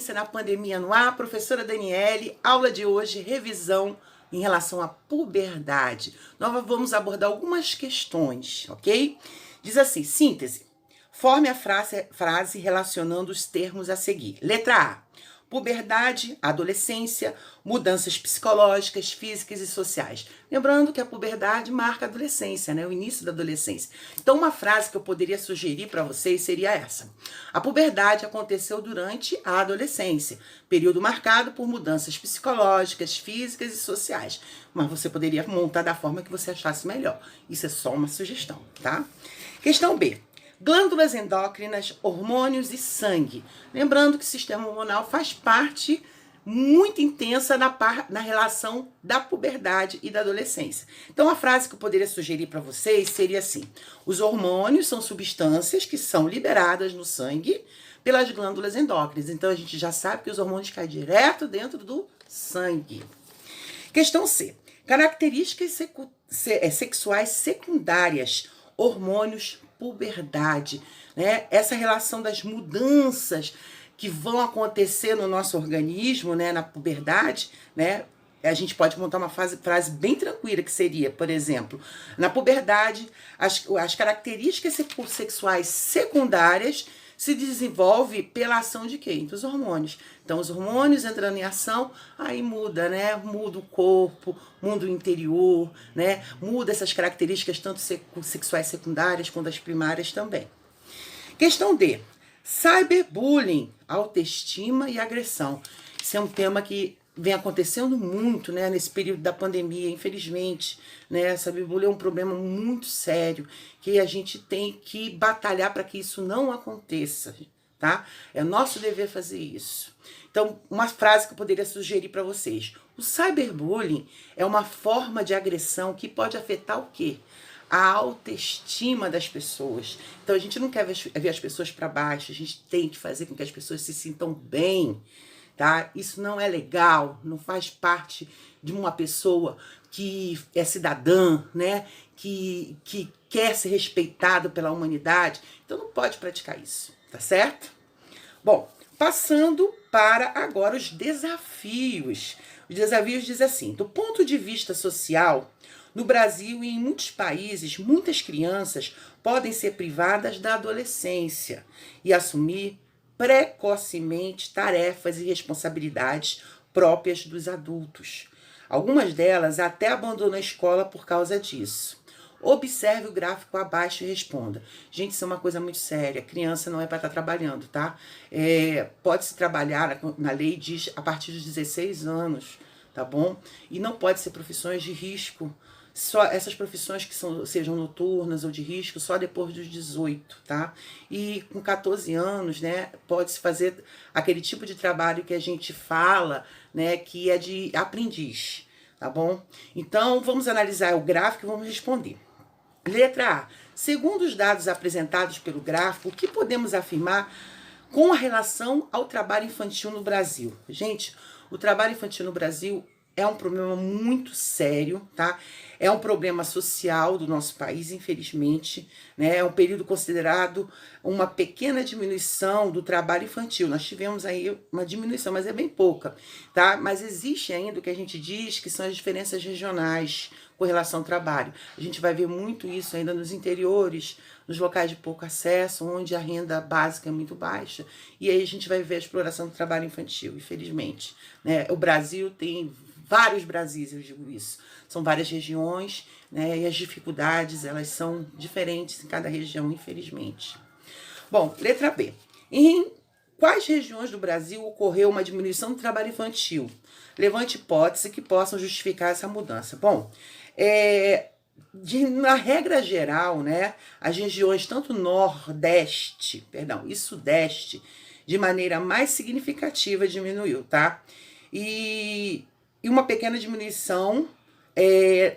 Ciência na Pandemia no Ar, professora Daniele, aula de hoje, revisão em relação à puberdade. Nós vamos abordar algumas questões, ok? Diz assim, síntese. Forme a frase relacionando os termos a seguir. Letra A. Puberdade, adolescência, mudanças psicológicas, físicas e sociais. Lembrando que a puberdade marca a adolescência, né? O início da adolescência. Então, uma frase que eu poderia sugerir para vocês seria essa. A puberdade aconteceu durante a adolescência, período marcado por mudanças psicológicas, físicas e sociais. Mas você poderia montar da forma que você achasse melhor. Isso é só uma sugestão, tá? Questão B. Glândulas endócrinas, hormônios e sangue. Lembrando que o sistema hormonal faz parte muito intensa na relação da puberdade e da adolescência. Então, a frase que eu poderia sugerir para vocês seria assim: os hormônios são substâncias que são liberadas no sangue pelas glândulas endócrinas. Então, a gente já sabe que os hormônios caem direto dentro do sangue. Questão C. Características sexuais secundárias, hormônios, puberdade, né? Essa relação das mudanças que vão acontecer no nosso organismo, né, na puberdade, né? A gente pode montar uma frase bem tranquila, que seria, por exemplo, na puberdade, as características sexuais secundárias se desenvolve pela ação de quem? Dos hormônios. Então, os hormônios entrando em ação, aí muda, né? Muda o corpo, muda o interior, né? Muda essas características tanto sexuais secundárias quanto as primárias também. Questão D. Cyberbullying, autoestima e agressão. Isso é um tema que vem acontecendo muito, né, nesse período da pandemia, infelizmente, né, cyberbullying é um problema muito sério, que a gente tem que batalhar para que isso não aconteça, tá? É nosso dever fazer isso. Então, uma frase que eu poderia sugerir para vocês: o cyberbullying é uma forma de agressão que pode afetar o quê? A autoestima das pessoas. Então, a gente não quer ver as pessoas para baixo, a gente tem que fazer com que as pessoas se sintam bem, tá? Isso não é legal, não faz parte de uma pessoa que é cidadã, né? Que quer ser respeitado pela humanidade. Então não pode praticar isso, tá certo? Bom, passando para agora os desafios. Os desafios dizem assim: do ponto de vista social, no Brasil e em muitos países, muitas crianças podem ser privadas da adolescência e assumir precocemente tarefas e responsabilidades próprias dos adultos. Algumas delas até abandonam a escola por causa disso. Observe o gráfico abaixo e responda. Gente, isso é uma coisa muito séria. Criança não é para estar trabalhando, tá? Pode-se trabalhar, na lei diz, a partir dos 16 anos, tá bom? E não pode ser profissões de risco. Só essas profissões que sejam noturnas ou de risco, só depois dos 18, tá? E com 14 anos, né, pode-se fazer aquele tipo de trabalho que a gente fala, né, que é de aprendiz, tá bom? Então, vamos analisar o gráfico e vamos responder. Letra A. Segundo os dados apresentados pelo gráfico, o que podemos afirmar com a relação ao trabalho infantil no Brasil? Gente, o trabalho infantil no Brasil é um problema muito sério, tá? É um problema social do nosso país, infelizmente, né? É um período considerado uma pequena diminuição do trabalho infantil. Nós tivemos aí uma diminuição, mas é bem pouca, tá? Mas existe ainda o que a gente diz que são as diferenças regionais com relação ao trabalho. A gente vai ver muito isso ainda nos interiores, nos locais de pouco acesso, onde a renda básica é muito baixa, e aí a gente vai ver a exploração do trabalho infantil, infelizmente, né? O Brasil tem vários Brasis, eu digo isso. São várias regiões, né? E as dificuldades, elas são diferentes em cada região, infelizmente. Bom, letra B. Em quais regiões do Brasil ocorreu uma diminuição do trabalho infantil? Levante hipóteses que possam justificar essa mudança. Bom, na regra geral, né, as regiões tanto Nordeste, e Sudeste, de maneira mais significativa diminuiu, tá? E uma pequena diminuição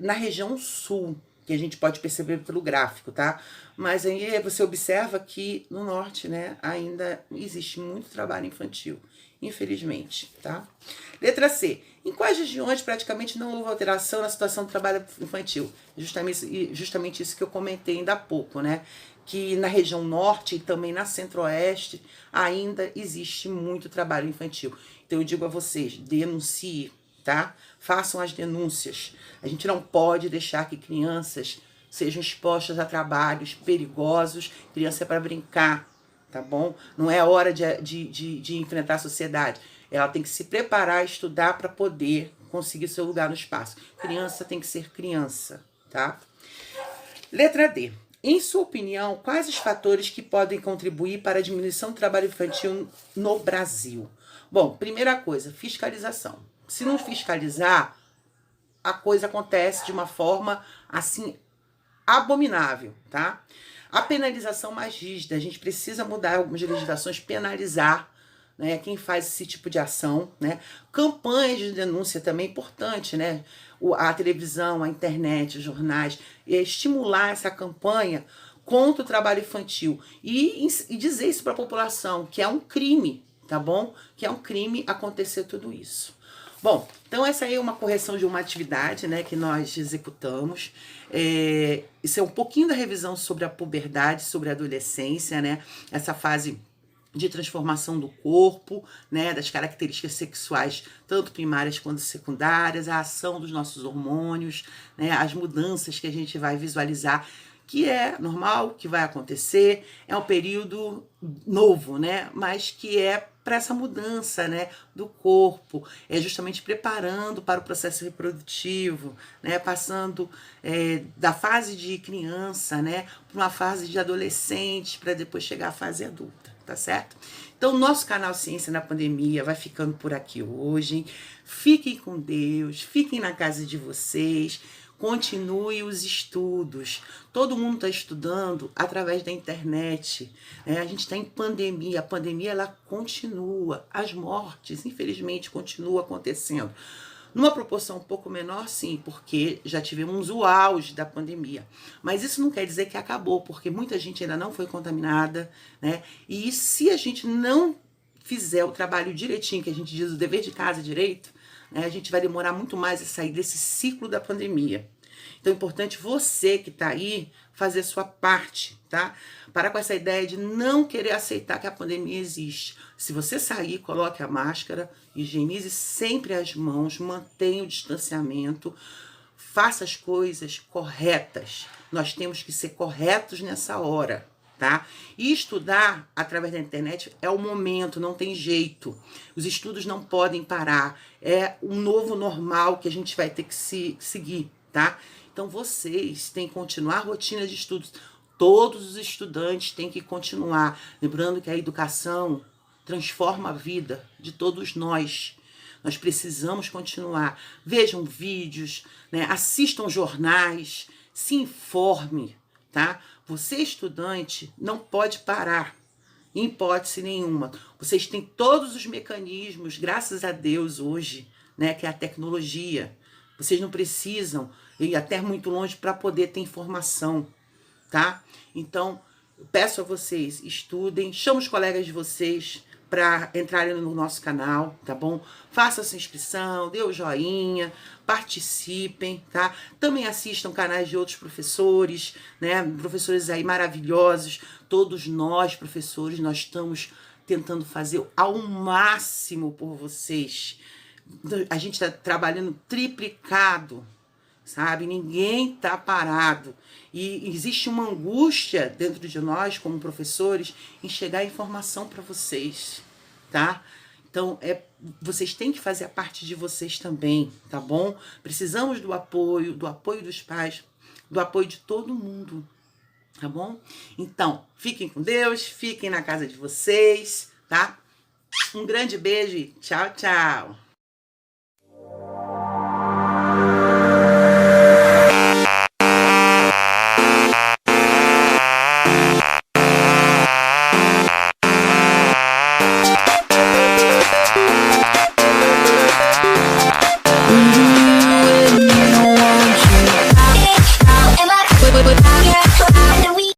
na região Sul, que a gente pode perceber pelo gráfico, tá? Mas aí você observa que no norte, né, ainda existe muito trabalho infantil, infelizmente, tá? Letra C. Em quais regiões praticamente não houve alteração na situação do trabalho infantil? Justamente isso que eu comentei ainda há pouco, né? Que na região norte e também na centro-oeste ainda existe muito trabalho infantil. Então eu digo a vocês, denuncie, tá? Façam as denúncias. A gente não pode deixar que crianças sejam expostas a trabalhos perigosos. Criança é para brincar, tá bom? Não é hora de enfrentar a sociedade. Ela tem que se preparar, estudar para poder conseguir seu lugar no espaço. Criança tem que ser criança, tá? Letra D. Em sua opinião, quais os fatores que podem contribuir para a diminuição do trabalho infantil no Brasil? Bom, primeira coisa, fiscalização. Se não fiscalizar, a coisa acontece de uma forma, assim, abominável, tá? A penalização mais rígida, a gente precisa mudar algumas legislações, penalizar, né, quem faz esse tipo de ação, né? Campanhas de denúncia também é importante, né? A televisão, a internet, os jornais, estimular essa campanha contra o trabalho infantil e dizer isso para a população, que é um crime, tá bom? Que é um crime acontecer tudo isso. Bom, então essa aí é uma correção de uma atividade, né, que nós executamos. Isso é um pouquinho da revisão sobre a puberdade, sobre a adolescência, né? Essa fase de transformação do corpo, né, das características sexuais, tanto primárias quanto secundárias, a ação dos nossos hormônios, né, as mudanças que a gente vai visualizar, que é normal, que vai acontecer, é um período novo, né, mas que é para essa mudança, né, do corpo, é justamente preparando para o processo reprodutivo, né, passando da fase de criança, né, para uma fase de adolescente, para depois chegar à fase adulta, tá certo? Então, nosso canal Ciência na Pandemia vai ficando por aqui hoje. Fiquem com Deus, fiquem na casa de vocês, continue os estudos. Todo mundo está estudando através da internet, né? A gente está em pandemia, a pandemia ela continua, as mortes, infelizmente, continuam acontecendo. Numa proporção um pouco menor, sim, porque já tivemos o auge da pandemia. Mas isso não quer dizer que acabou, porque muita gente ainda não foi contaminada, né? E se a gente não fizer o trabalho direitinho, que a gente diz o dever de casa direito, né, a gente vai demorar muito mais a sair desse ciclo da pandemia. Então é importante você que está aí fazer a sua parte, tá? Parar com essa ideia de não querer aceitar que a pandemia existe. Se você sair, coloque a máscara, higienize sempre as mãos, mantenha o distanciamento, faça as coisas corretas. Nós temos que ser corretos nessa hora, tá? E estudar através da internet é o momento, não tem jeito. Os estudos não podem parar. É um novo normal que a gente vai ter que seguir, tá? Então vocês têm que continuar a rotina de estudos. Todos os estudantes têm que continuar. Lembrando que a educação transforma a vida de todos nós. Nós precisamos continuar. Vejam vídeos, né? Assistam jornais, se informe, tá? Você, estudante, não pode parar, em hipótese nenhuma. Vocês têm todos os mecanismos, graças a Deus, hoje, né? Que é a tecnologia. Vocês não precisam ir até muito longe para poder ter informação, tá? Então, eu peço a vocês, estudem, chama os colegas de vocês para entrarem no nosso canal, tá bom? Faça sua inscrição, dê o joinha, participem, tá? Também assistam canais de outros professores, né? Professores aí maravilhosos. Todos nós, professores, nós estamos tentando fazer ao máximo por vocês. A gente está trabalhando triplicado, sabe? Ninguém está parado. E existe uma angústia dentro de nós, como professores, em chegar a informação para vocês, tá? Então, vocês têm que fazer a parte de vocês também, tá bom? Precisamos do apoio dos pais, do apoio de todo mundo, tá bom? Então, fiquem com Deus, fiquem na casa de vocês, tá? Um grande beijo e tchau, tchau!